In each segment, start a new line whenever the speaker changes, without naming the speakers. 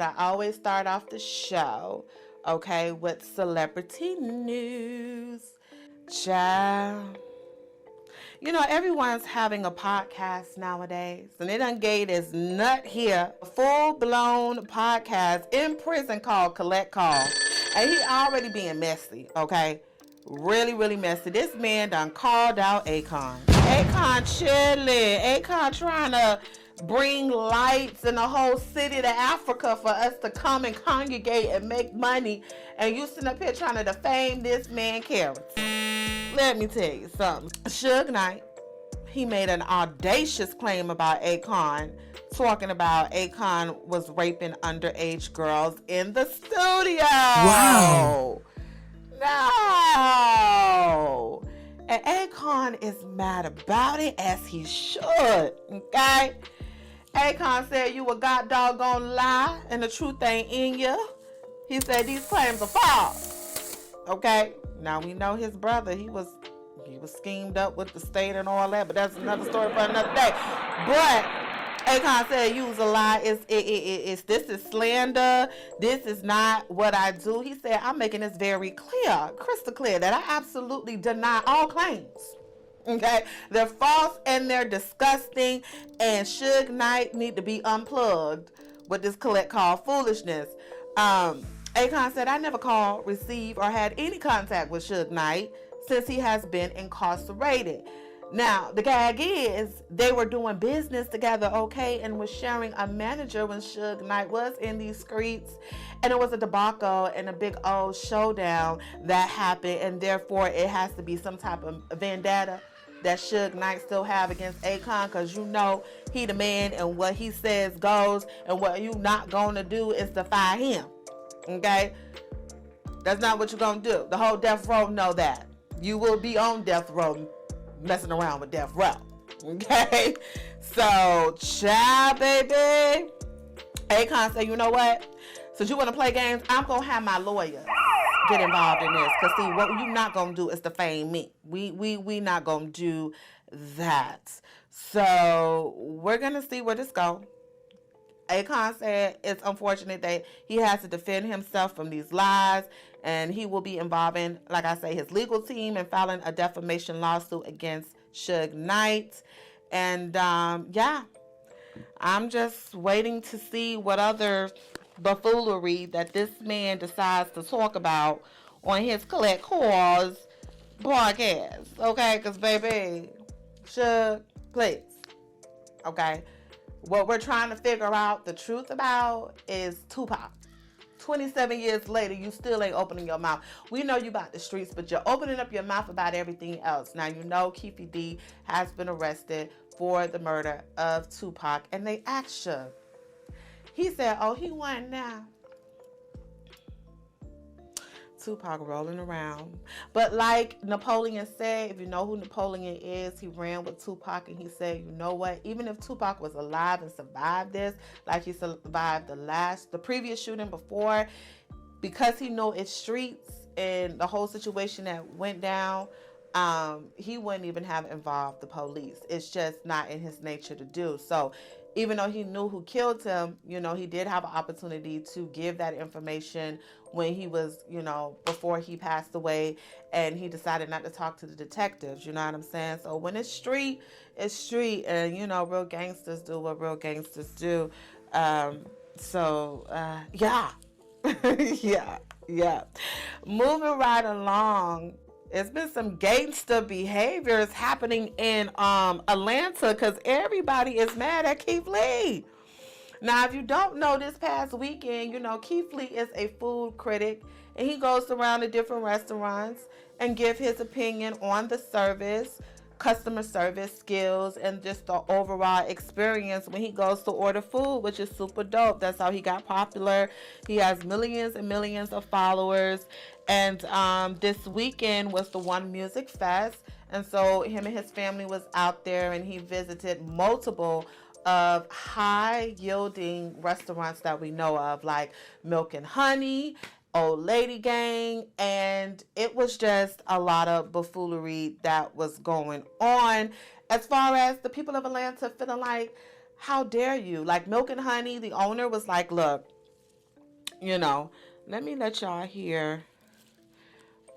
I always start off the show, okay, with celebrity news. Child. You know, everyone's having a podcast nowadays, and they done gave this nut here a full-blown podcast in prison called Collect Call. And he already being messy, okay? Really, really messy. This man done called out Akon. Akon chilling. Akon trying to bring lights in the whole city to Africa for us to come and congregate and make money. And you sitting up here trying to defame this man's character. Let me tell you something. Suge Knight, he made an audacious claim about Akon, talking about Akon was raping underage girls in the studio.
Wow.
No. And Akon is mad about it, as he should, okay? Akon said you a god doggone lie and the truth ain't in you. He said these claims are false, okay? Now we know his brother, he was schemed up with the state and all that, but that's another story for another day. But Akon said you was a lie. This is slander. This is not what I do. He said I'm making this very clear, crystal clear, that I absolutely deny all claims. Okay, they're false and they're disgusting, and Suge Knight need to be unplugged with this Collect Call foolishness. Akon said, I never called, received, or had any contact with Suge Knight since he has been incarcerated. Now, the gag is they were doing business together, okay, and was sharing a manager when Suge Knight was in these streets. And it was a debacle and a big old showdown that happened, and therefore it has to be some type of vendetta that Suge Knight still have against Akon, because you know he the man and what he says goes, and what you not gonna do is defy him. Okay? That's not what you're gonna do. The whole death row know that. You will be on death row messing around with death row. Okay? So, child, baby. Akon said, you know what? Since you want to play games, I'm gonna have my lawyer get involved in this. Because see, what you're not gonna do is defame me. We not gonna do that. So we're gonna see where this goes. Akon said it's unfortunate that he has to defend himself from these lies, and he will be involving, like I say, his legal team and filing a defamation lawsuit against Suge Knight. And yeah, I'm just waiting to see what other buffoonery that this man decides to talk about on his Collect Calls podcast. Okay, because baby, Suge, please. Okay. What we're trying to figure out the truth about is Tupac. 27 years later, you still ain't opening your mouth. We know you about the streets, but you're opening up your mouth about everything else. Now, you know Keefy D has been arrested for the murder of Tupac, and they asked Suge. He said, oh, he won now. Tupac rolling around. But like Napoleon said, if you know who Napoleon is, he ran with Tupac, and he said, you know what, even if Tupac was alive and survived this, like he survived the previous shooting before, because he know it's streets and the whole situation that went down, he wouldn't even have involved the police. It's just not in his nature to do. So even though he knew who killed him, you know, he did have an opportunity to give that information when he was, you know, before he passed away, and he decided not to talk to the detectives, you know what I'm saying? So when it's street, and, you know, real gangsters do what real gangsters do. Yeah. Yeah. Moving right along, it's been some gangster behaviors happening in Atlanta, because everybody is mad at Keith Lee. Now, if you don't know, this past weekend, you know, Keith Lee is a food critic, and he goes around to different restaurants and give his opinion on the service, customer service skills, and just the overall experience when he goes to order food, which is super dope. That's how he got popular. He has millions and millions of followers. And this weekend was the One Music Fest, and so him and his family was out there, and he visited multiple of high yielding restaurants that we know of, like Milk and Honey, Old Lady Gang, and it was just a lot of buffoonery that was going on, as far as the people of Atlanta feeling like, how dare you? Like Milk and Honey, the owner was like, look, you know, let me let y'all hear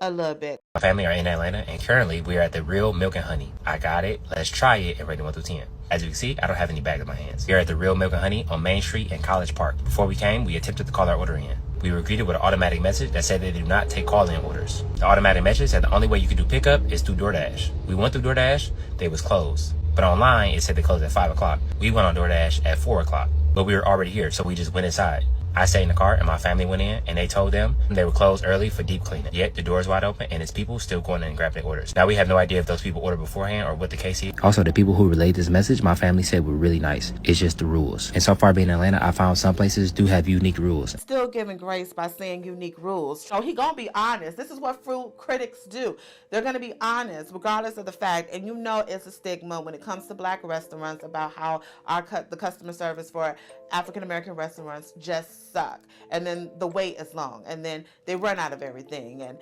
a little bit.
My family are in Atlanta, and currently we are at the Real Milk and Honey. I got it. Let's try it and rate it 1 through 10. As you can see, I don't have any bags in my hands. We are at the Real Milk and Honey on Main Street in College Park. Before we came, we attempted to call our order in. We were greeted with an automatic message that said they do not take call-in orders. The automatic message said the only way you can do pickup is through DoorDash. We went through DoorDash, they was closed. But online, it said they closed at 5 o'clock. We went on DoorDash at 4 o'clock. But we were already here, so we just went inside. I stayed in the car and my family went in and they told them they were closed early for deep cleaning. Yet the door is wide open and it's people still going in and grabbing their orders. Now we have no idea if those people ordered beforehand or what the case is. Also, the people who relayed this message, my family said were really nice. It's just the rules. And so far being in Atlanta, I found some places do have unique rules.
Still giving grace by saying unique rules. So he gonna be honest. This is what fruit critics do. They're gonna be honest regardless of the fact. And you know it's a stigma when it comes to black restaurants about how the customer service for African American restaurants just suck. And then the wait is long. And then they run out of everything. And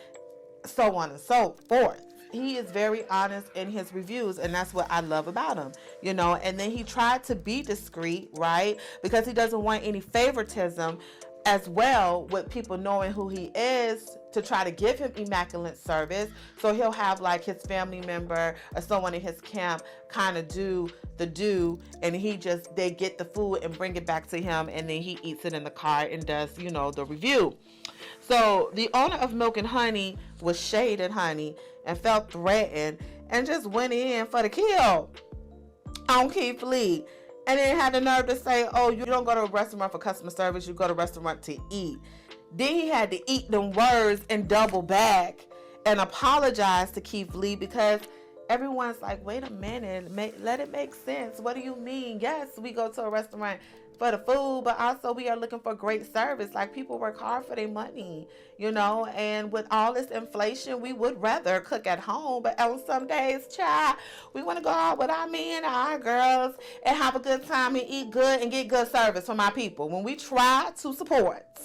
so on and so forth. He is very honest in his reviews, and that's what I love about him, you know. And then he tried to be discreet, right? Because he doesn't want any favoritism as well with people knowing who he is to try to give him immaculate service. So he'll have like his family member or someone in his camp kind of do and they get the food and bring it back to him, and then he eats it in the car and does, you know, the review. So the owner of Milk and Honey was shaded Honey and felt threatened and just went in for the kill on Keith Lee. And then had the nerve to say, oh, you don't go to a restaurant for customer service, you go to a restaurant to eat. Then he had to eat them words and double back and apologize to Keith Lee because everyone's like, wait a minute, let it make sense. What do you mean? Yes, we go to a restaurant for the food, but also we are looking for great service. Like, people work hard for their money, you know, and with all this inflation, we would rather cook at home, but on some days, child, we want to go out with our men, our girls, and have a good time and eat good and get good service from our people. When we try to support,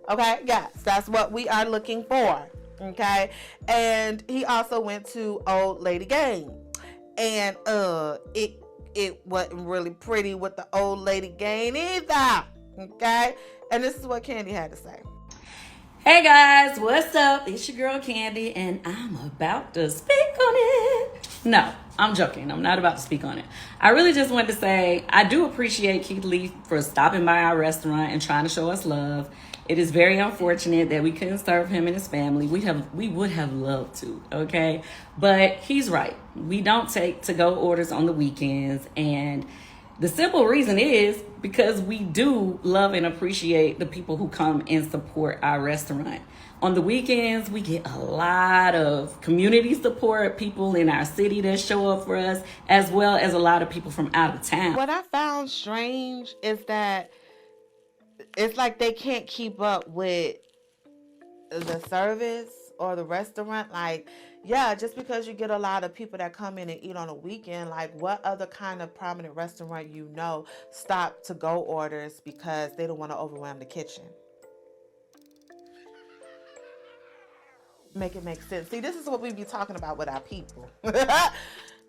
okay, yes, that's what we are looking for, okay. And he also went to Old Lady Gang, and it wasn't really pretty with the Old Lady Gang either, okay. And this is what Kandi had to say.
Hey guys, what's up? It's your girl Kandi, and I'm about to speak on it. No, I'm joking. I'm not about to speak on it. I really just wanted to say I do appreciate Keith Lee for stopping by our restaurant and trying to show us love. It is very unfortunate that we couldn't serve him and his family. We would have loved to, okay? But he's right. We don't take to-go orders on the weekends, and the simple reason is because we do love and appreciate the people who come and support our restaurant. On the weekends, we get a lot of community support, people in our city that show up for us, as well as a lot of people from out of town.
What I found strange is that it's like they can't keep up with the service or the restaurant. Like, yeah, just because you get a lot of people that come in and eat on a weekend, like, what other kind of prominent restaurant you know stop to-go orders because they don't want to overwhelm the kitchen? Make it make sense. See, this is what we be talking about with our people.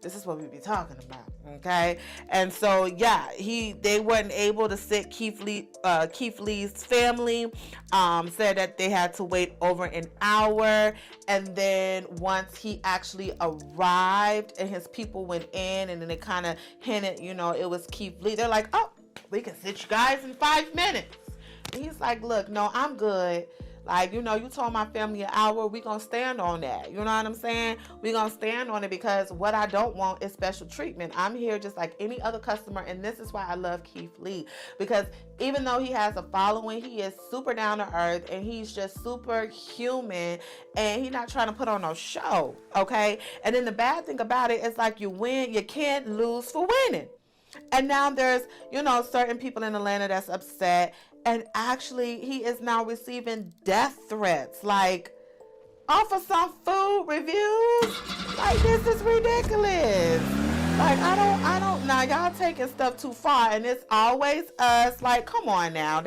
This is what we be talking about, okay? And so, yeah, they weren't able to sit Keith Lee's family, said that they had to wait over an hour, and then once he actually arrived and his people went in, and then they kind of hinted, you know, it was Keith Lee. They're like, oh, we can sit you guys in 5 minutes. And he's like, look, no, I'm good. Like, you know, you told my family an hour, we gonna stand on that. You know what I'm saying? We gonna stand on it because what I don't want is special treatment. I'm here just like any other customer, and this is why I love Keith Lee. Because even though he has a following, he is super down to earth, and he's just super human, and he's not trying to put on no show, okay? And then the bad thing about it is, like, you win, you can't lose for winning. And now there's, you know, certain people in Atlanta that's upset. And actually, he is now receiving death threats, like, off of some food reviews. Like, this is ridiculous. Like, I don't, now y'all taking stuff too far, and it's always us. Like, come on now.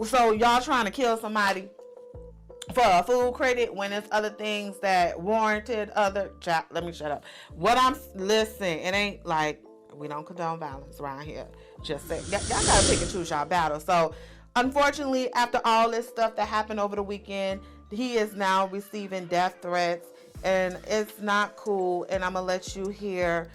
So y'all trying to kill somebody for a food critic when it's other things that warranted other, let me shut up. Listen, it ain't like, we don't condone violence around here. Just say, y'all gotta pick and choose y'all battle. So Unfortunately, after all this stuff that happened over the weekend, he is now receiving death threats, and it's not cool. And I'm gonna let you hear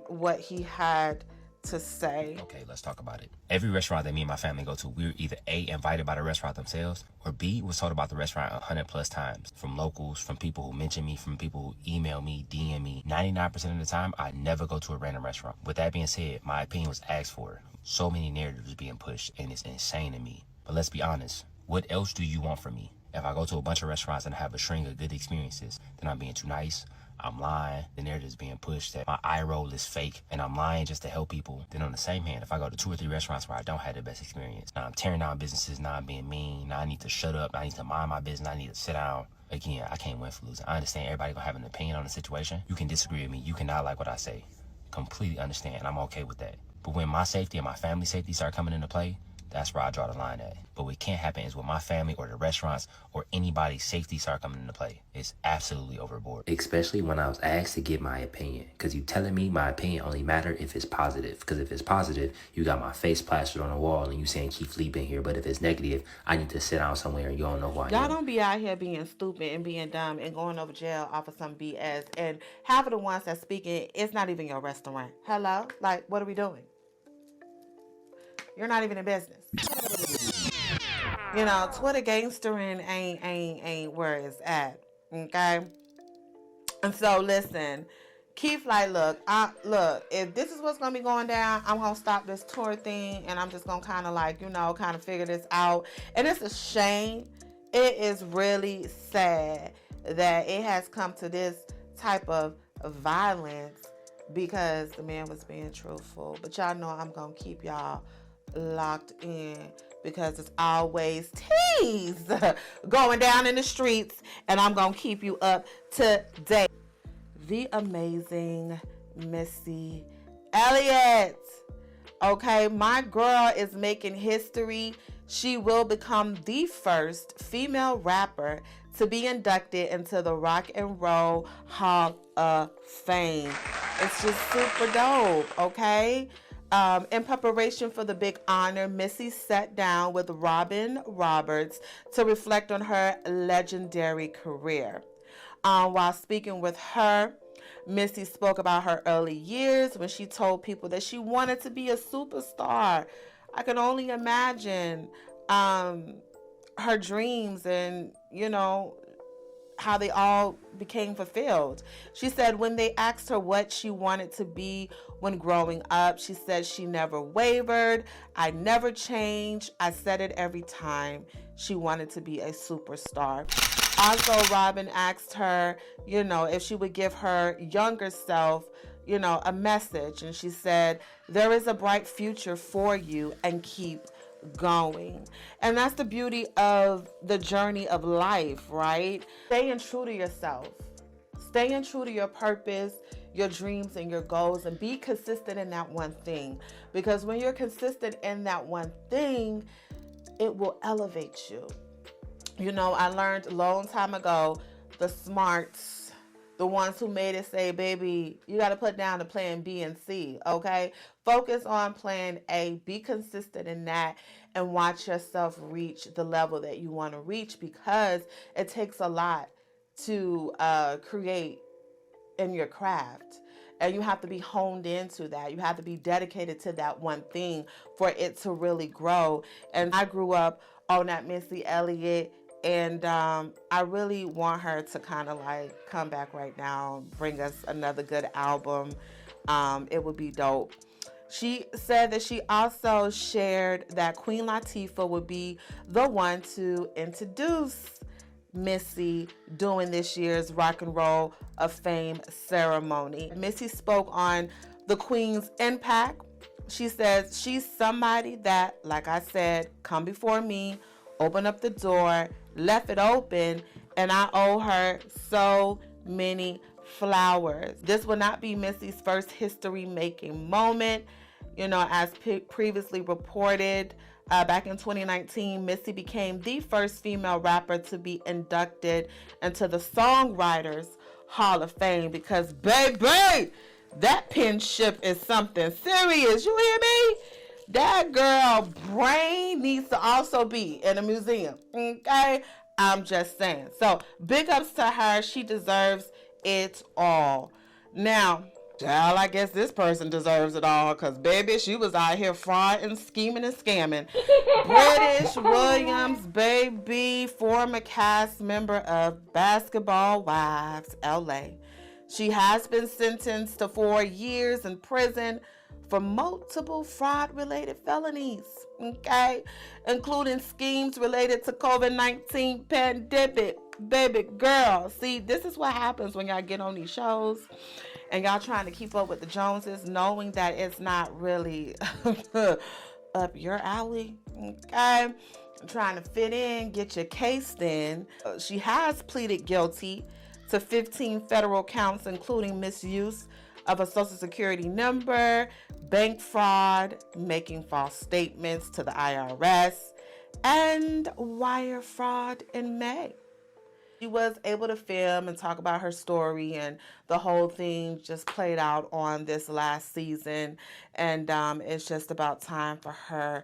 what he had to say.
Okay, let's talk about it. Every restaurant that me and my family go to, we were either A, invited by the restaurant themselves, or B, was told about the restaurant 100 plus times. From locals, from people who mention me, from people who email me, DM me. 99% of the time, I never go to a random restaurant. With that being said, my opinion was asked for. So many narratives being pushed, and it's insane to me. But let's be honest, what else do you want from me? If I go to a bunch of restaurants and have a string of good experiences, then I'm being too nice, I'm lying, the narrative is being pushed that my eye roll is fake, and I'm lying just to help people. Then on the same hand, if I go to 2 or 3 restaurants where I don't have the best experience, now I'm tearing down businesses, now I'm being mean, now I need to shut up, now I need to mind my business, now I need to sit down. Again, I can't win for losing. I understand everybody gonna have an opinion on the situation. You can disagree with me, you cannot like what I say. Completely understand, and I'm okay with that. But when my safety and my family safety start coming into play, that's where I draw the line at. But what can't happen is when my family or the restaurants or anybody's safety start coming into play. It's absolutely overboard. Especially when I was asked to give my opinion. Because you telling me my opinion only matter if it's positive. Because if it's positive, you got my face plastered on the wall and you saying keep sleeping here. But if it's negative, I need to sit down somewhere and you don't know who I am.
Y'all don't be out here being stupid and being dumb and going over jail off of some BS. And half of the ones that's speaking, it's not even your restaurant. Hello? Like, what are we doing? You're not even in business. You know, Twitter gangstering ain't where it's at. Okay? And so listen, Keith like, look, if this is what's gonna be going down, I'm gonna stop this tour thing and I'm just gonna kind of like, kind of figure this out. And it's a shame. It is really sad that it has come to this type of violence because the man was being truthful. But y'all know I'm gonna keep y'all locked in because it's always teas going down in the streets, and I'm gonna keep you up to date. The amazing Missy Elliott. Okay, my girl is making history. She will become the first female rapper to be inducted into the Rock and Roll Hall of Fame. It's just super dope, okay? In preparation for the big honor, Missy sat down with Robin Roberts to reflect on her legendary career. While speaking with her, Missy spoke about her early years when she told people that she wanted to be a superstar. I can only imagine her dreams and, how they all became fulfilled. She said when they asked her what she wanted to be when growing up, she said she never wavered. I never changed. I said it every time. She wanted to be a superstar. Also, Robin asked her, if she would give her younger self, a message. And she said, there is a bright future for you and keep going. And that's the beauty of the journey of life, right? Staying true to yourself, staying true to your purpose, your dreams and your goals, and be consistent in that one thing. Because when you're consistent in that one thing, it will elevate you. I learned a long time ago, the smarts, the ones who made it say, baby, you got to put down the plan B and C, okay? Focus on plan A, be consistent in that, and watch yourself reach the level that you want to reach, because it takes a lot to create in your craft. And you have to be honed into that. You have to be dedicated to that one thing for it to really grow. And I grew up on that Missy Elliott, and I really want her to kind of like come back right now, bring us another good album. It would be dope. She said that she also shared that Queen Latifah would be the one to introduce Missy during this year's Rock and Roll of Fame ceremony. Missy spoke on the Queen's impact. She says she's somebody that, like I said, come before me, open up the door, left it open, and I owe her so many flowers. This will not be Missy's first history-making moment. As previously reported, back in 2019, Missy became the first female rapper to be inducted into the Songwriters Hall of Fame because, baby, that penship is something serious. You hear me? That girl brain needs to also be in a museum. Okay? I'm just saying. So big ups to her. She deserves it all. Now, child, I guess this person deserves it all because, baby, she was out here frauding, scheming, and scamming. British Williams, baby, former cast member of Basketball Wives, LA. She has been sentenced to 4 years in prison for multiple fraud-related felonies, okay? Including schemes related to COVID-19 pandemic. Baby girl, see, this is what happens when y'all get on these shows and y'all trying to keep up with the Joneses, knowing that it's not really up your alley, okay? Trying to fit in, get your case in. She has pleaded guilty to 15 federal counts, including misuse of a social security number, bank fraud, making false statements to the IRS, and wire fraud in May. She was able to film and talk about her story, and the whole thing just played out on this last season, and it's just about time for her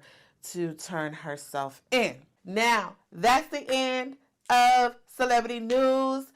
to turn herself in. Now, that's the end of celebrity news.